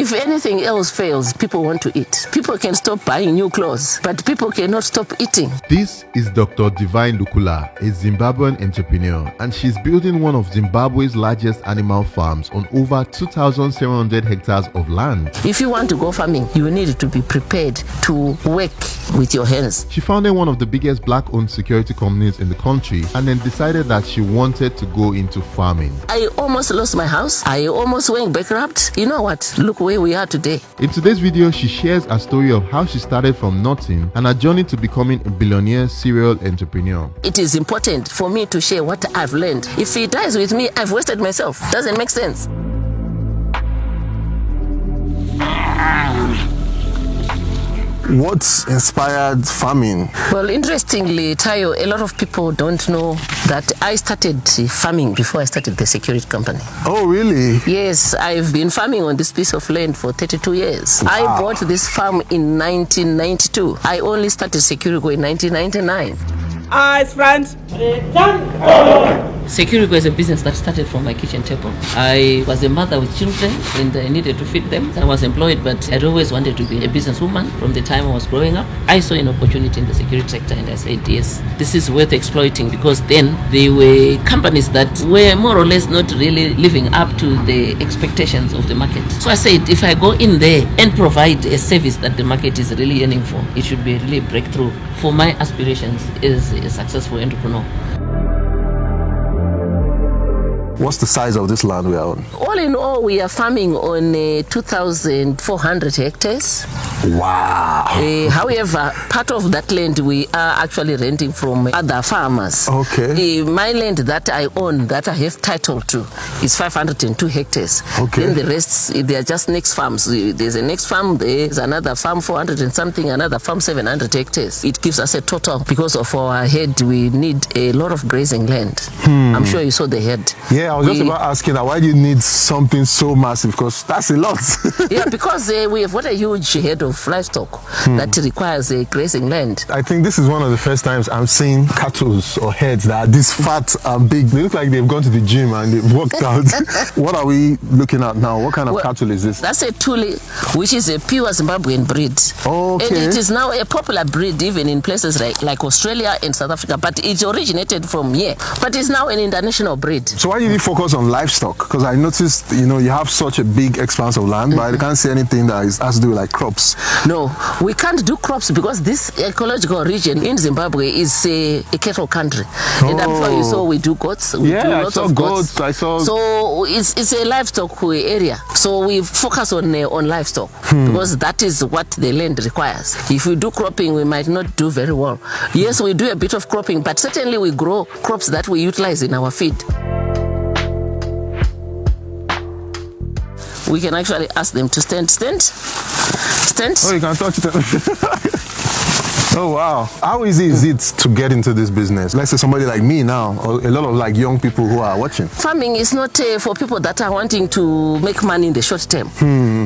If anything else fails, people want to eat. People can stop buying new clothes, but people cannot stop eating. This is Dr. Ndhlukula, a Zimbabwean entrepreneur, and she's building one of Zimbabwe's largest animal farms on over 2,700 hectares of land. If you want to go farming, you need to be prepared to work with your hands. She founded one of the biggest black-owned security companies in the country and then decided that she wanted to go into farming. I almost lost my house. I almost went bankrupt. You know what? Look where we are today. In today's video, she shares a story of how she started from nothing and her journey to becoming a billionaire serial entrepreneur. It is important for me to share what I've learned. If it dies with me, I've wasted myself. Doesn't make sense. What inspired farming? Well, interestingly, Tayo, a lot of people don't know that I started farming before I started the security company. Oh, really? Yes, I've been farming on this piece of land for 32 years. Wow. I bought this farm in 1992. I only started Securico in 1999. Eyes, friends. Securico is a business that started from my kitchen table. I was a mother with children and I needed to feed them. I was employed, but I'd always wanted to be a businesswoman from the time I was growing up. I saw an opportunity in the security sector and I said, yes, this is worth exploiting, because then there were companies that were more or less not really living up to the expectations of the market. So I said, if I go in there and provide a service that the market is really yearning for, it should be really a breakthrough for my aspirations as a successful entrepreneur. What's the size of this land we are on? All in all, we are farming on 2,400 hectares. Wow. However, part of that land we are actually renting from other farmers. Okay. My land that I own, that I have title to, is 502 hectares. Okay. Then the rest, they are just next farms. There's a next farm, there's another farm 400 and something, another farm 700 hectares. It gives us a total. Because of our head, we need a lot of grazing land. I'm sure you saw the head. Yeah, I was just about asking that, why do you need something so massive? Because that's a lot. Yeah, because we have got a huge head of livestock that requires a grazing land. I think this is one of the first times I'm seeing cattle or heads that are this fat and big. They look like they've gone to the gym and they've worked out. What are we looking at now? What kind of cattle is this? That's a Tuli, which is a pure Zimbabwean breed. Okay. And it is now a popular breed even in places like Australia and South Africa, but it originated from here. But it's now an international breed. So why did you focus on livestock? Because I noticed, you have such a big expanse of land, but I can't see anything that has to do with like crops. No, we can't do crops because this ecological region in Zimbabwe is a cattle country. And I'm sure you saw we do goats. We do lots of goats. I saw. So it's a livestock area. So we focus on livestock because that is what the land requires. If we do cropping, we might not do very well. Yes, we do a bit of cropping, but certainly we grow crops that we utilize in our feed. We can actually ask them to stand. Oh, you can touch them. Oh, wow. How easy is it to get into this business? Let's say somebody like me now, or a lot of like young people who are watching. Farming is not for people that are wanting to make money in the short term.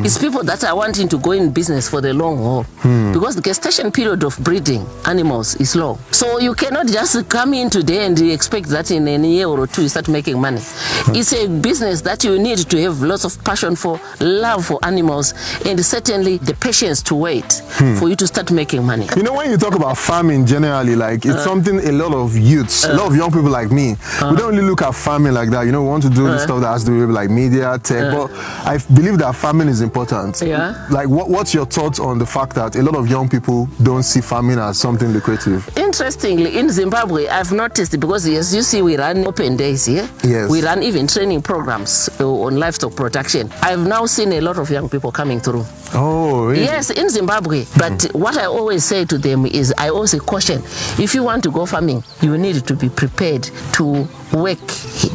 It's people that are wanting to go in business for the long haul. Because the gestation period of breeding animals is long. So you cannot just come in today and expect that in a year or two you start making money. It's a business that you need to have lots of passion for, love for animals, and certainly the patience to wait for you to start making money. When you talk about farming generally, like it's something a lot of youths, a lot of young people like me, we don't really look at farming like that. We want to do the stuff that has to do with like media, tech, but I believe that farming is important. Yeah. Like what's your thoughts on the fact that a lot of young people don't see farming as something lucrative? Interestingly, in Zimbabwe, I've noticed, because as you see, we run open days here. Yes. We run even training programs on livestock production. I've now seen a lot of young people coming through. Oh, really? Yes, in Zimbabwe. But what I always say to them is, I always caution, if you want to go farming, you need to be prepared to work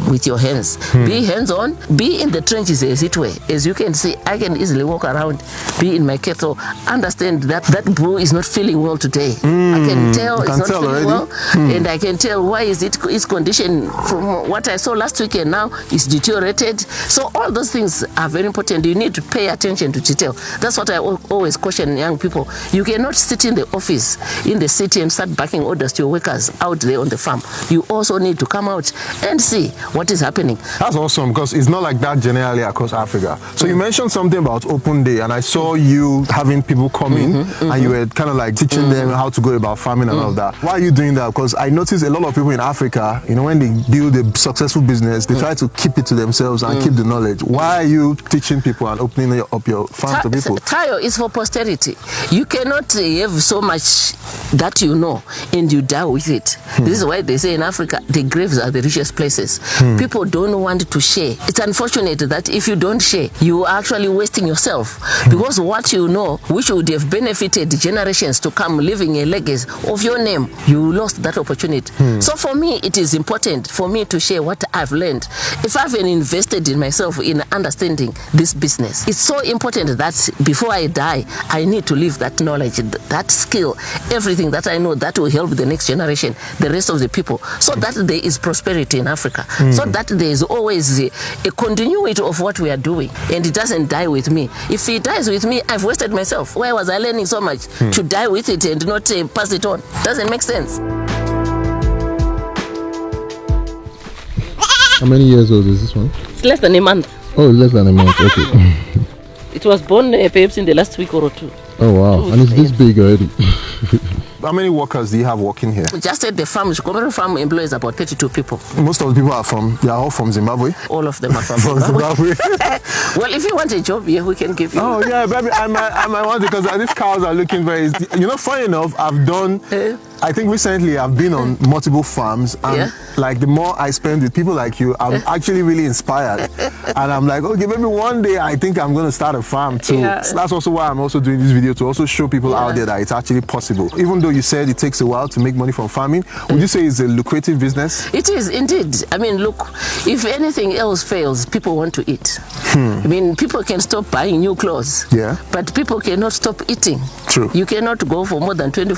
with your hands. Be hands-on, be in the trenches, as it were. As you can see, I can easily walk around, be in my cattle, understand that bull is not feeling well today. I can tell it's not feeling well, and I can tell why is its condition from what I saw last week and now is deteriorated. So all those things are very important. You need to pay attention to detail. That's what I always caution young people. You cannot sit in the office office in the city and start backing orders to your workers out there on the farm. You also need to come out and see what is happening. That's awesome, because it's not like that generally across Africa. So you mentioned something about open day, and I saw you having people come in, and you were kind of like teaching them how to go about farming and all that. Why are you doing that? Because I noticed a lot of people in Africa, you know, when they build a successful business, they try to keep it to themselves and keep the knowledge. Why are you teaching people and opening up your farm to people? Tayo is for posterity. You cannot have so much that you know and you die with it. This is why they say in Africa, the graves are the richest places. People don't want to share. It's unfortunate that if you don't share, you are actually wasting yourself, because what you know, which would have benefited generations to come, leaving a legacy of your name, you lost that opportunity. So for me, it is important for me to share what I've learned. If I've invested in myself in understanding this business, it's so important that before I die, I need to leave that knowledge, that skill, everything that I know that will help the next generation, the rest of the people, so that there is prosperity in Africa, so that there is always a continuity of what we are doing, and it doesn't die with me. If it dies with me, I've wasted myself. Why was I learning so much to die with it and not pass it on? Doesn't make sense. How many years old is this one? It's less than a month. Oh, less than a month. Okay. It was born perhaps in the last week or two. Oh wow! And it's this big already. How many workers do you have working here? Just at the farm, Commercial Farm employs about 32 people. Most of the people they are all from Zimbabwe. All of them are from From Zimbabwe. Zimbabwe. Well, if you want a job here, we can give you. Oh yeah, baby, I might want it, because these cows are looking very. You know, funny enough, I've done. I think recently I've been on multiple farms, and like the more I spend with people like you, I'm actually really inspired, and I'm like, okay, maybe one day I think I'm going to start a farm too. So that's also why I'm also doing this video, to also show people out there that it's actually possible. Even though you said it takes a while to make money from farming, would you say it's a lucrative business? It is indeed. I mean, look, if anything else fails, people want to eat. I mean, people can stop buying new clothes, but people cannot stop eating. True. You cannot go for more than 24